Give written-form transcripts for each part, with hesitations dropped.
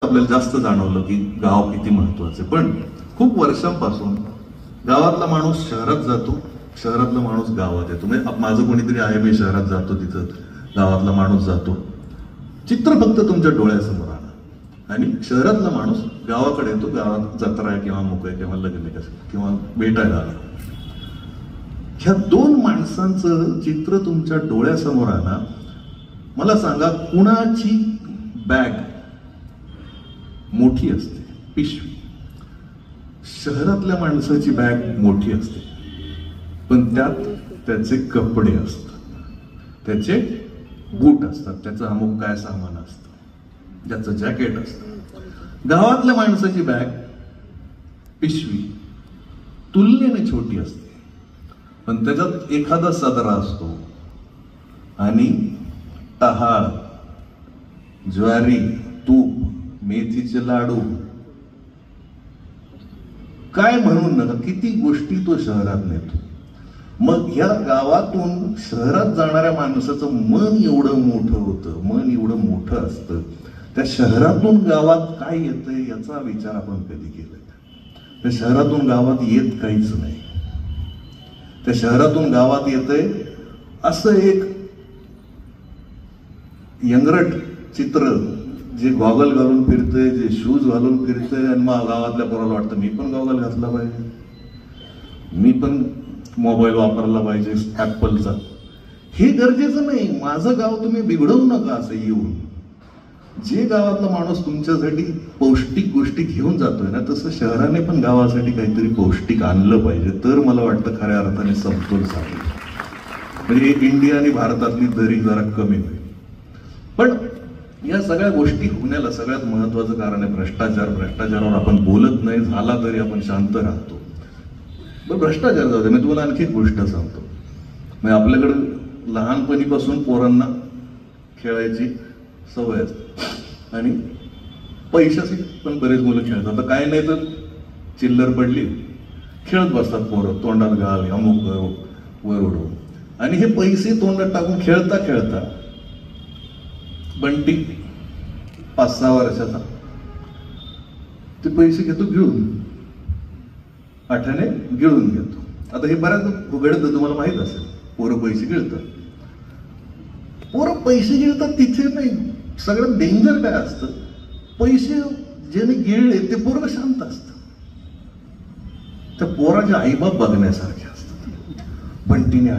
आपल्याला जास्त जाणवलं की गाव किती महत्वाचं आहे. पण खूप वर्षांपासून गावातला माणूस शहरात जातो, शहरातला माणूस गावात येतो. म्हणजे माझं कोणीतरी आहे, मी शहरात जातो, तिथं गावातला माणूस जातो. चित्र फक्त तुमच्या डोळ्यासमोर आणा आणि शहरातला माणूस गावाकडे येतो, गावात जत्रा आहे किंवा मुक आहे किंवा लग्न किंवा भेटायला आला. ह्या दोन माणसांचं चित्र तुमच्या डोळ्यासमोर आणा. मला सांगा, कुणाची बॅग मोठी असते, पिशवी? शहरातल्या माणसाची बॅग मोठी असते, पण त्यात त्याचे कपडे असतात, त्याचे बूट असतात, त्याचं अमुक काय सामान असतं, त्याचं जॅकेट असतं. गावातल्या माणसाची बॅग, पिशवी तुलनेने छोटी असते, पण त्याच्यात एखादा सदरा असतो आणि टहाळ, ज्वारी, तूप, मेथीचे लाडू, काय म्हणून नका किती गोष्टी तो शहरात नेतो. मग या गावातून शहरात जाणाऱ्या माणसाचं मन एवढं मोठं होतं, मन एवढं मोठं असतं. त्या शहरातून गावात काय येतंय याचा विचार आपण कधी केला? त्या शहरातून गावात येत काहीच नाही. त्या शहरातून गावात येतंय असं एक यंगरट चित्र, जे गॉगल घालून फिरतंय, जे शूज घालून फिरतंय, आणि मग गावातल्या पोराला वाटतं मी पण गॉगल घातला पाहिजे, मी पण मोबाईल वापरला पाहिजे ऍपलचा. हे गरजेचं नाही. माझं गाव तुम्ही बिघडवू नका असं येऊन. जे गावातला माणूस तुमच्यासाठी पौष्टिक गोष्टी घेऊन जातोय ना, तसं शहराने पण गावासाठी काहीतरी पौष्टिक आणलं पाहिजे. तर मला वाटतं खऱ्या अर्थाने समतोल साधेल, म्हणजे इंडिया आणि भारतातली दरी जरा कमी होईल. पण या सगळ्या गोष्टी होण्याला सगळ्यात महत्वाचं कारण आहे भ्रष्टाचार. भ्रष्टाचारावर आपण बोलत नाही, झाला तरी आपण शांत राहतो. पण भ्रष्टाचार जाऊ दे. मी तुम्हाला आणखी एक गोष्ट सांगतो. म्हणजे आपल्याकडे लहानपणीपासून पोरांना खेळायची सवय असते आणि पैशाची पण बरेच मुलं खेळतात. आता काय नाही तर चिल्लर पडली खेळत बसतात पोरं, तोंडात घाल, अमुक वर उडवून. आणि हे पैसे तोंडात टाकून खेळता खेळता बंटी 5-6 वर्षाचा ते पैसे घेतो गिळून, आठ्याने गिळून घेतो. आता हे बऱ्याच उघडतं, तुम्हाला माहित असेल. पोरं पैसे गिळतात, पोरं पैसे गिळतात. तिथे नाही, सगळ्यात डेंजर काय असतं, पैसे ज्याने गिळले ते पोरं शांत असतं. त्या पोराचे आईबाप बघण्यासारखे असतात. बंटीने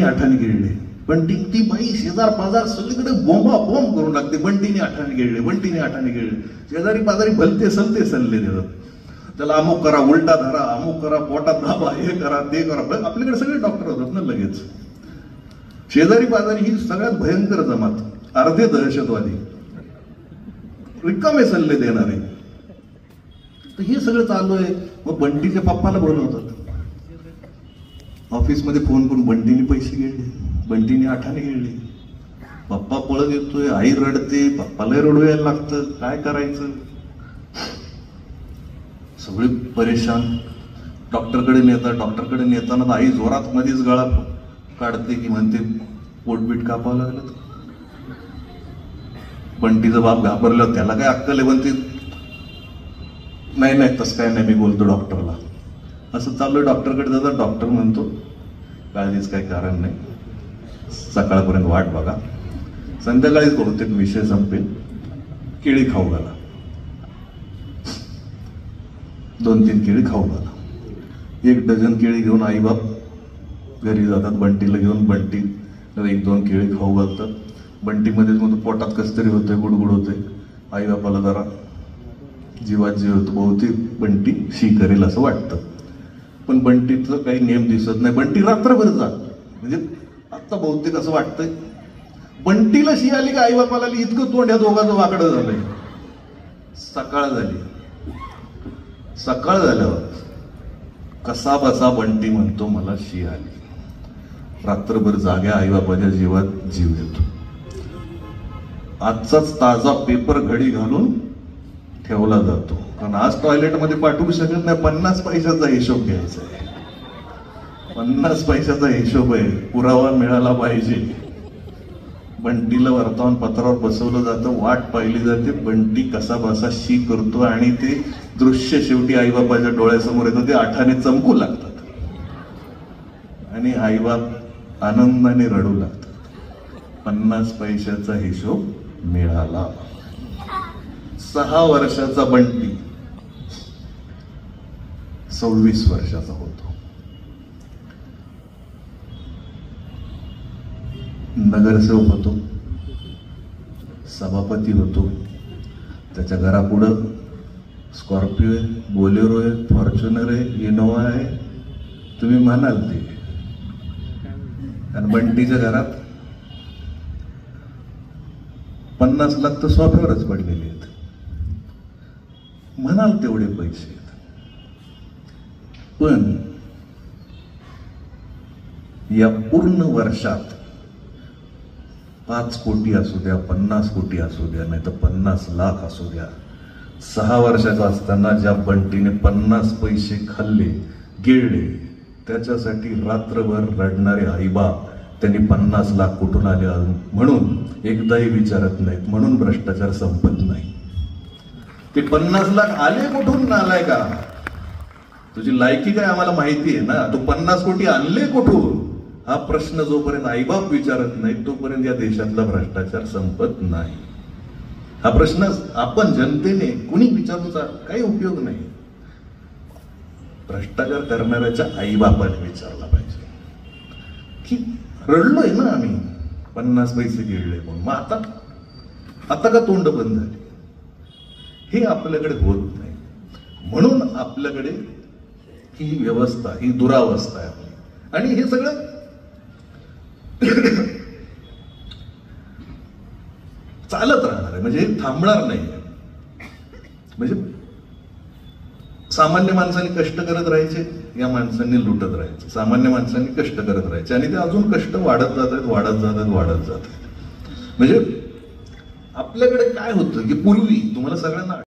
आठाने गिळले, बंटी ती बाई शेजार पाजार सगळीकडे बोंबा बॉम्ब करून लागते. बंटीने आठाने गिळले. शेजारी पाजारी भलते सलते सल्ले देतात. त्याला अमुक करा, उलटा धरा, अमुक करा, पोटात दाबा, हे करा, ते करा. आपल्याकडे सगळे डॉक्टर होतात ना लगेच. शेजारी पाजारी ही सगळ्यात भयंकर जमात, अर्धे दहशतवादी, रिकामे सल्ले देणारे. तर हे सगळं चालू आहे. मग बंटीच्या पप्पाला बोलवतात ऑफिसमध्ये फोन करून, बंटीने पैसे गिळले, बंटीने आठाने गिळले. पप्पा पळत येतोय, आई रडते, पप्पाला रडू यायला लागतं. काय करायचं? सगळे परेशान. डॉक्टरकडे नेताना आई जोरात मध्येच गळा काढते की म्हणते पोटबीट कापावं लागलं. बंटीचा बाप घाबरलं, त्याला काय अक्कल आहे? म्हणते नाही तसं काय नाही, मी बोलतो डॉक्टरला. असं चालू डॉक्टरकडे जातात. डॉक्टर म्हणतो काळजीच काही कारण नाही, सकाळपर्यंत वाट बघा, संध्याकाळीच बहुतेक विषय संपेल, केळी खाऊ घाला. 2-3 केळी खाऊ घाला. 1 डझन केळी घेऊन आईबाप घरी जातात. बंटीला घेऊन बंटी 1-2 केळी खाऊ घालतात. बंटीमध्येच मग पोटात कस तरी होतंय, गुडगुड होतंय. आईबापाला जरा जीवात जीव होतो. बहुतेक बंटी शी करेल असं वाटतं, पण बंटीचं काही नेम दिसत नाही. बंटी रात्रभर जात, म्हणजे आता बहुतेक असं वाटतंय बंटीला शी आली का आईबापाला आली, इतकं तोंड या दोघांचं वाकडं झालंय. सकाळ झाल्यावर कसा बसा बंटी म्हणतो मला शी आली. रात्रभर जाग्या आईबापाच्या जीवात जीव येतो. आजचाच ताजा पेपर घडी घालून ठेवला जातो, कारण आज टॉयलेटमध्ये पाठवू शकत नाही. 50 पैशाचा हिशोब घ्यायचा आहे, 50 पैशाचा हिशोब आहे, पुरावा मिळाला पाहिजे. बंटीला वर्तमानपत्रावर बसवलं जातं, वाट पाहिली जाते, बंटी कसा बसा शी करतो आणि ते दृश्य शेवटी आईबापाच्या डोळ्यासमोर येतं, ते आठाने चमकू लागतात आणि आईबाप आनंदाने रडू लागतात. 50 पैशाचा हिशोब मिळाला. 6 वर्षाचा बंटी 26 वर्षाचा होतो. नगरसेवक होतो, सभापती होतो, त्याच्या घरापुढं स्कॉर्पिओ आहे, बोलेरो आहे, फॉर्च्युनर आहे, इनोवा आहे, तुम्ही म्हणाल ते. आणि बंटीच्या घरात 50 लाख तर सोफ्यावरच पडलेले आहेत, म्हणाल तेवढे पैसे आहेत. पण या पूर्ण वर्षात 5 कोटी असू द्या, 50 कोटी असू द्या, नाही तर 50 लाख असू द्या, 6 वर्षाचा असताना ज्या बंटीने 50 पैसे खाल्ले गिळले, त्याच्यासाठी रात्रभर रडणारे आईबाप त्यांनी 50 लाख कुठून आले म्हणून एकदाही विचारत नाहीत, म्हणून भ्रष्टाचार संपत नाही. ते 50 लाख आले कुठून, आलाय का, तुझी लायकी काय आम्हाला माहिती आहे ना, तू 50 कोटी आणले कुठून, हा प्रश्न जोपर्यंत आईबाप विचारत नाही तोपर्यंत या देशातला भ्रष्टाचार संपत नाही. हा प्रश्न आपण जनतेने कुणी विचारूचा काही उपयोग नाही. भ्रष्टाचार करणाऱ्याच्या आईबापाने विचारला पाहिजे की रडलोय ना आम्ही 50 पैसे गिळले म्हणून, मग आता का तोंड बंद झाली. हे आपल्याकडे होत नाही, म्हणून आपल्याकडे ही व्यवस्था, ही दुरावस्था आहे आपली. आणि हे सगळं चालत राहणार आहे, म्हणजे थांबणार नाही. म्हणजे सामान्य माणसांनी कष्ट करत राहायचे, या माणसांनी लुटत राहायचे, सामान्य माणसांनी कष्ट करत राहायचे आणि ते अजून कष्ट वाढत जात आहेत, वाढत जात आहेत, वाढत जात आहेत. म्हणजे आपल्याकडे काय होतं की पूर्वी तुम्हाला सगळ्यांना